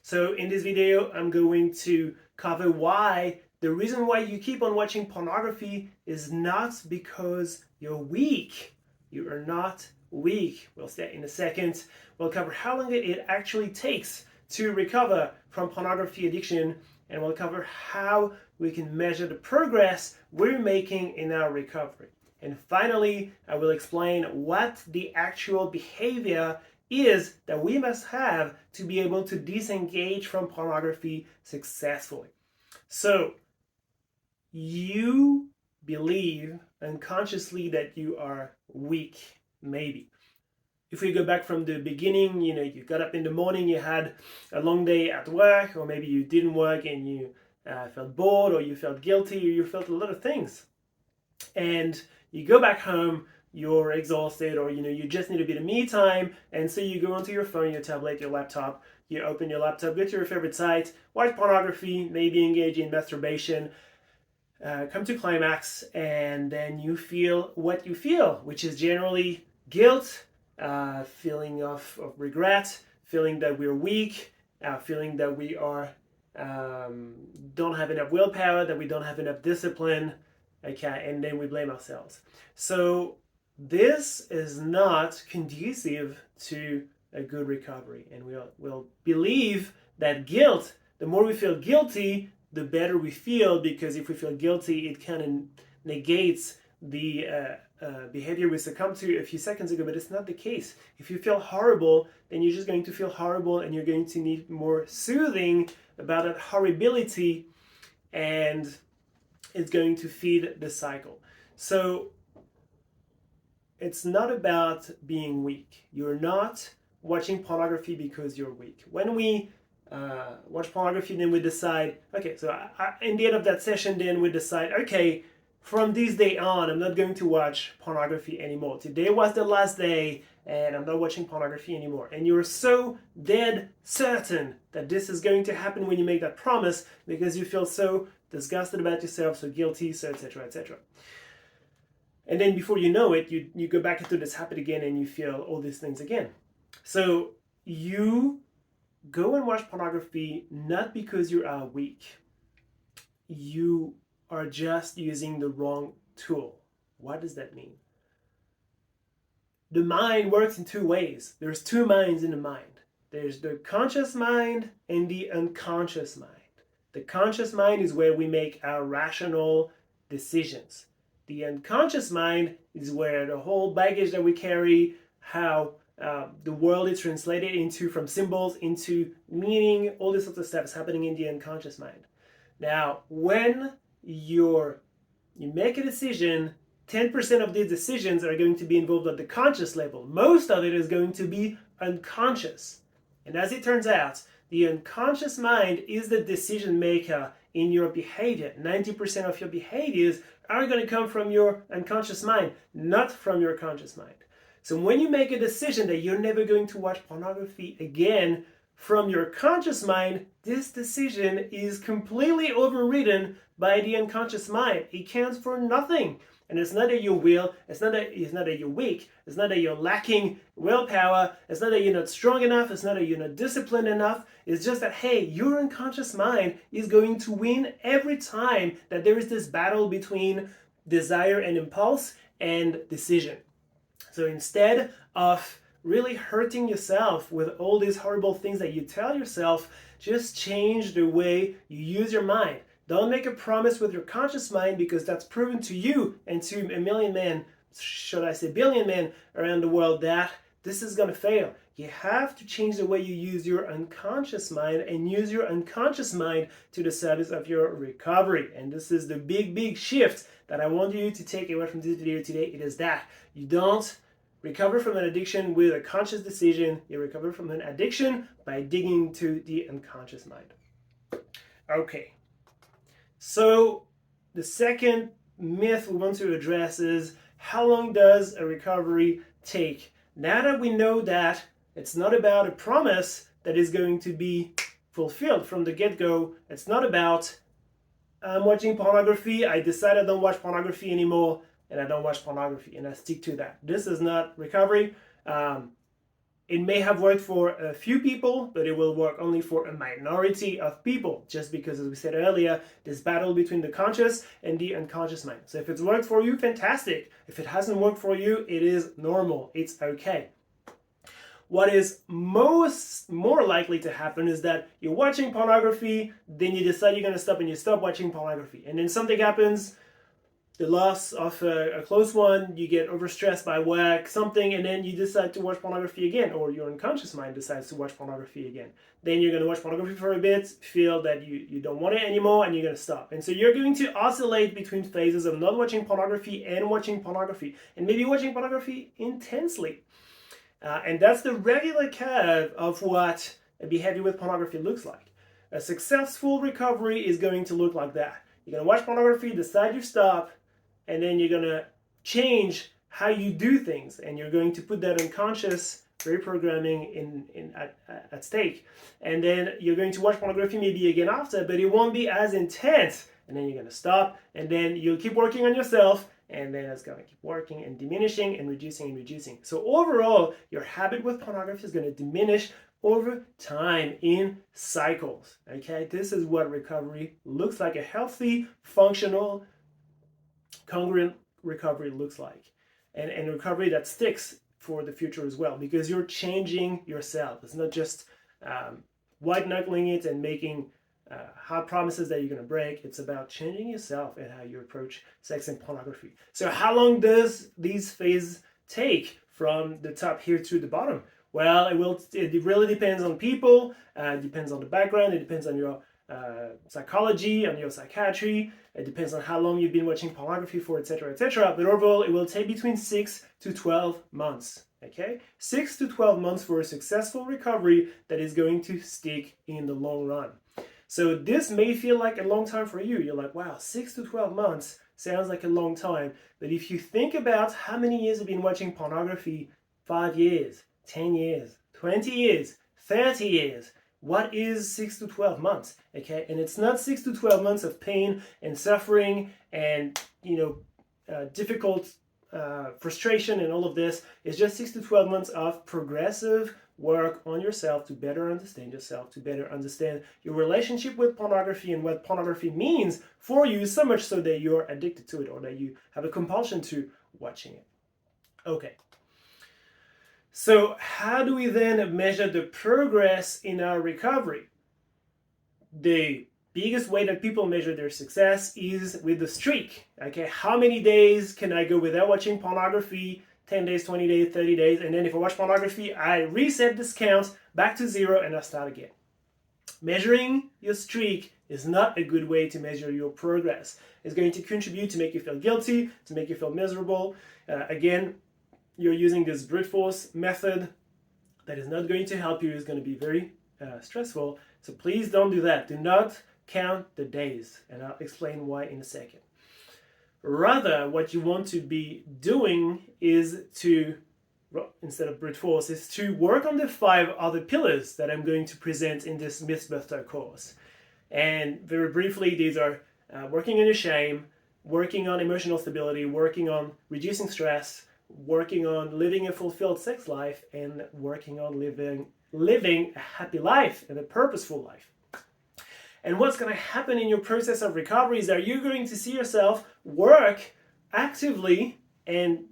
So in this video, I'm going to cover why the reason why you keep on watching pornography is not because you're weak. You are not weak. We'll say in a second. We'll cover how long it actually takes to recover from pornography addiction, and we'll cover how we can measure the progress we're making in our recovery. And finally, I will explain what the actual behavior is that we must have to be able to disengage from pornography successfully. So, you believe unconsciously that you are weak, maybe. If we go back from the beginning, you got up in the morning, you had a long day at work, or maybe you didn't work and you felt bored, or you felt guilty, or you felt a lot of things. And you go back home, you're exhausted, or you just need a bit of me time, and so you go onto your phone, your tablet, your laptop, you open your laptop, go to your favorite site, watch pornography, maybe engage in masturbation, come to climax, and then you feel what you feel, which is generally guilt, feeling of regret, feeling that we're weak, feeling that we are don't have enough willpower, that we don't have enough discipline, okay, and then we blame ourselves. So this is not conducive to a good recovery, and we'll believe that guilt, the more we feel guilty, the better we feel, because if we feel guilty, it kind of negates the behavior we succumbed to a few seconds ago, but it's not the case. If you feel horrible, then you're just going to feel horrible, and you're going to need more soothing about that horribility, and it's going to feed the cycle. So it's not about being weak. You're not watching pornography because you're weak. When we watch pornography, then we decide, okay, so in the end of that session, then we decide, okay, from this day on, I'm not going to watch pornography anymore. Today was the last day, and I'm not watching pornography anymore. And you're so dead certain that this is going to happen when you make that promise, because you feel so disgusted about yourself, so guilty, so etc., etc. And then before you know it, you go back into this habit again, and you feel all these things again. So you go and watch pornography not because you are weak. You are just using the wrong tool. What does that mean? The mind works in two ways. There's two minds in the mind. There's the conscious mind and the unconscious mind. The conscious mind is where we make our rational decisions. The unconscious mind is where the whole baggage that we carry, how the world is translated into, from symbols into meaning, all this sort of stuff is happening in the unconscious mind. Now, when you make a decision, 10% of these decisions are going to be involved at the conscious level. Most of it is going to be unconscious. And as it turns out, the unconscious mind is the decision maker in your behavior. 90% of your behaviors are going to come from your unconscious mind, not from your conscious mind. So when you make a decision that you're never going to watch pornography again from your conscious mind, this decision is completely overridden by the unconscious mind. It counts for nothing. And it's not that you will, it's not that you're weak, it's not that you're lacking willpower, it's not that you're not strong enough, it's not that you're not disciplined enough. It's just that, hey, your unconscious mind is going to win every time that there is this battle between desire and impulse and decision. So instead of really hurting yourself with all these horrible things that you tell yourself, just change the way you use your mind. Don't make a promise with your conscious mind, because that's proven to you and to a million men, should I say billion men around the world, that this is going to fail. You have to change the way you use your unconscious mind, and use your unconscious mind to the service of your recovery. And this is the big shift that I want you to take away from this video today. It is that you don't recover from an addiction with a conscious decision. You recover from an addiction by digging into the unconscious mind. Okay. So the second myth we want to address is, how long does a recovery take? Now that we know that it's not about a promise that is going to be fulfilled from the get-go, it's not about, I'm watching pornography, I decide I don't watch pornography anymore, and I don't watch pornography, and I stick to that. This is not recovery. It may have worked for a few people, but it will work only for a minority of people, just because, as we said earlier, this battle between the conscious and the unconscious mind. So if it's worked for you, fantastic. If it hasn't worked for you, it is normal. It's okay. What is more likely to happen is that you're watching pornography, then you decide you're going to stop and you stop watching pornography. And then something happens, the loss of a close one, you get overstressed by work, something, and then you decide to watch pornography again, or your unconscious mind decides to watch pornography again. Then you're going to watch pornography for a bit, feel that you don't want it anymore, and you're going to stop. And so you're going to oscillate between phases of not watching pornography and watching pornography, and maybe watching pornography intensely. And that's the regular curve of what a behavior with pornography looks like. A successful recovery is going to look like that. You're going to watch pornography, decide you stop, and then you're going to change how you do things, and you're going to put that unconscious reprogramming at stake. And then you're going to watch pornography maybe again after, but it won't be as intense. And then you're going to stop, and then you'll keep working on yourself, and then it's going to keep working and diminishing and reducing and reducing. So overall, your habit with pornography is going to diminish over time in cycles. Okay, this is what recovery looks like. A healthy, functional, congruent recovery looks like, and recovery that sticks for the future as well, because you're changing yourself. It's not just white knuckling it and making hard promises that you're going to break. It's about changing yourself and how you approach sex and pornography. So how long does these phases take from the top here to the bottom? Well, it really depends on people. It depends on the background. It depends on your psychology, on your psychiatry. It depends on how long you've been watching pornography for, etc., etc. But overall, it will take between 6 to 12 months. Okay, 6 to 12 months for a successful recovery that is going to stick in the long run. So this may feel like a long time for you. You're like, wow, 6 to 12 months sounds like a long time. But if you think about how many years you've been watching pornography, 5 years, 10 years, 20 years, 30 years, what is 6 to 12 months? Okay, and it's not 6 to 12 months of pain and suffering and, difficult frustration and all of this. It's just 6 to 12 months of progressive work on yourself to better understand yourself, to better understand your relationship with pornography and what pornography means for you, so much so that you're addicted to it or that you have a compulsion to watching it. Okay. So how do we then measure the progress in our recovery? The biggest way that people measure their success is with the streak. Okay, how many days can I go without watching pornography? 10 days, 20 days, 30 days, and then if I watch pornography, I reset this count back to 0 and I start again. Measuring your streak is not a good way to measure your progress. It's going to contribute to make you feel guilty, to make you feel miserable. Again, you're using this brute force method that is not going to help you. It's going to be very stressful. So please don't do that. Do not count the days, and I'll explain why in a second. Rather, what you want to be doing is to, instead of brute force, is to work on the 5 other pillars that I'm going to present in this Mythbuster course. And very briefly, these are working on your shame, working on emotional stability, working on reducing stress, working on living a fulfilled sex life, and working on living a happy life and a purposeful life. And what's going to happen in your process of recovery is that you're going to see yourself work actively and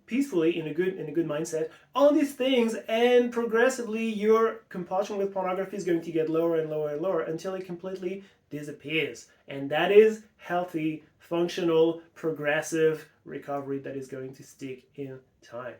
peacefully in a good mindset on these things, and progressively your compulsion with pornography is going to get lower and lower and lower until it completely disappears. And that is healthy, functional, progressive recovery that is going to stick in time.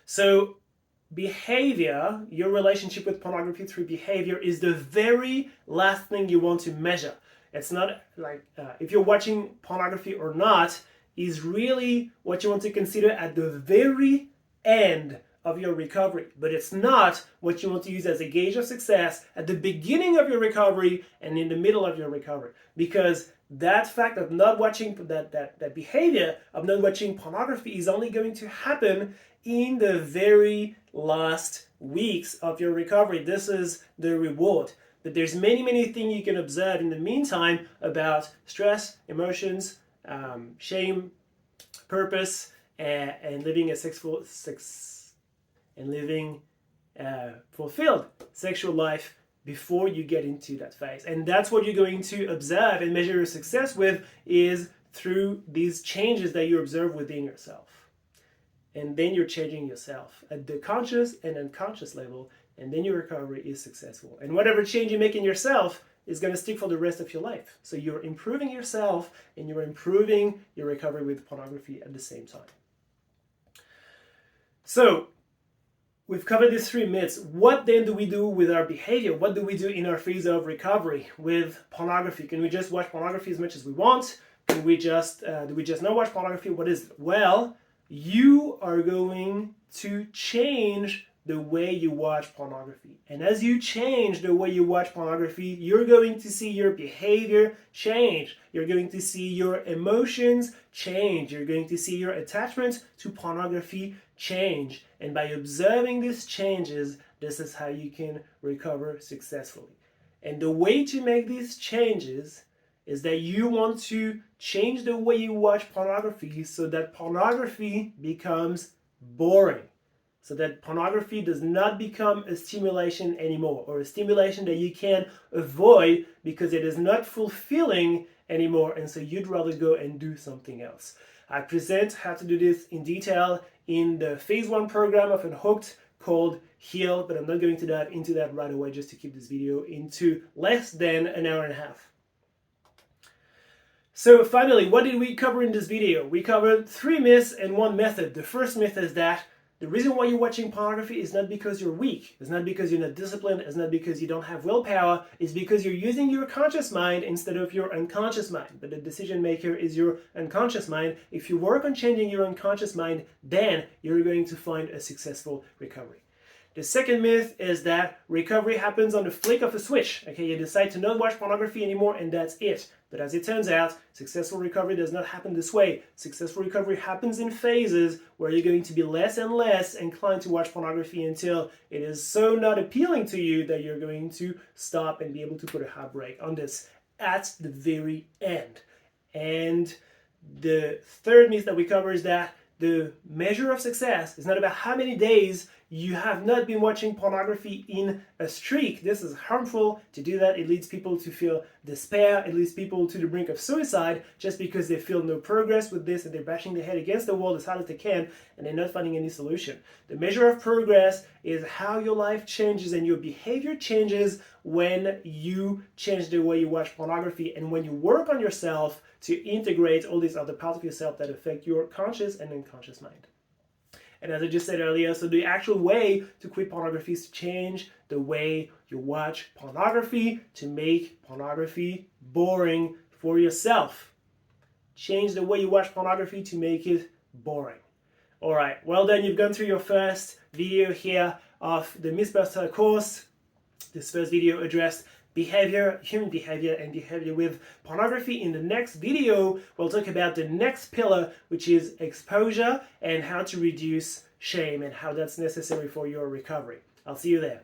So behavior, your relationship with pornography through behavior, is the very last thing you want to measure. It's not like if you're watching pornography or not is really what you want to consider at the very end of your recovery. But it's not what you want to use as a gauge of success at the beginning of your recovery and in the middle of your recovery. Because that fact of not watching, that behavior of not watching pornography is only going to happen in the very last weeks of your recovery. This is the reward. But there's many things you can observe in the meantime about stress, emotions, shame, purpose, and living a living fulfilled sexual life before you get into that phase. And that's what you're going to observe and measure your success with, is through these changes that you observe within yourself. And then you're changing yourself at the conscious and unconscious level, and then your recovery is successful. And whatever change you make in yourself is going to stick for the rest of your life. So you're improving yourself and you're improving your recovery with pornography at the same time. So we've covered these 3 myths. What then do we do with our behavior? What do we do in our phase of recovery with pornography? Can we just watch pornography as much as we want? Can we just do we just not watch pornography? What is it? Well, you are going to change the way you watch pornography. And as you change the way you watch pornography, you're going to see your behavior change. You're going to see your emotions change. You're going to see your attachment to pornography change. And by observing these changes, this is how you can recover successfully. And the way to make these changes is that you want to change the way you watch pornography so that pornography becomes boring. So that pornography does not become a stimulation anymore, or a stimulation that you can avoid because it is not fulfilling anymore, and so you'd rather go and do something else. I present how to do this in detail in the phase 1 program of Unhooked called Heal, but I'm not going to dive into that right away just to keep this video into less than an hour and a half. So finally, what did we cover in this video? We covered 3 myths and 1 method. The first myth is that the reason why you're watching pornography is not because you're weak, it's not because you're not disciplined, it's not because you don't have willpower, it's because you're using your conscious mind instead of your unconscious mind. But the decision maker is your unconscious mind. If you work on changing your unconscious mind, then you're going to find a successful recovery. The second myth is that recovery happens on the flick of a switch. Okay, you decide to not watch pornography anymore and that's it. But as it turns out, successful recovery does not happen this way. Successful recovery happens in phases where you're going to be less and less inclined to watch pornography until it is so not appealing to you that you're going to stop and be able to put a hard brake on this at the very end. And the third myth that we cover is that the measure of success is not about how many days you have not been watching pornography in a streak. This is harmful to do that. It leads people to feel despair. It leads people to the brink of suicide just because they feel no progress with this and they're bashing their head against the wall as hard as they can and they're not finding any solution. The measure of progress is how your life changes and your behavior changes when you change the way you watch pornography and when you work on yourself to integrate all these other parts of yourself that affect your conscious and unconscious mind. And as I just said earlier, so the actual way to quit pornography is to change the way you watch pornography to make pornography boring for yourself. Change the way you watch pornography to make it boring. Alright, well done, you've gone through your first video here of the Mythbuster course. This first video addressed behavior, human behavior, and behavior with pornography. In the next video, we'll talk about the next pillar, which is exposure and how to reduce shame and how that's necessary for your recovery. I'll see you there.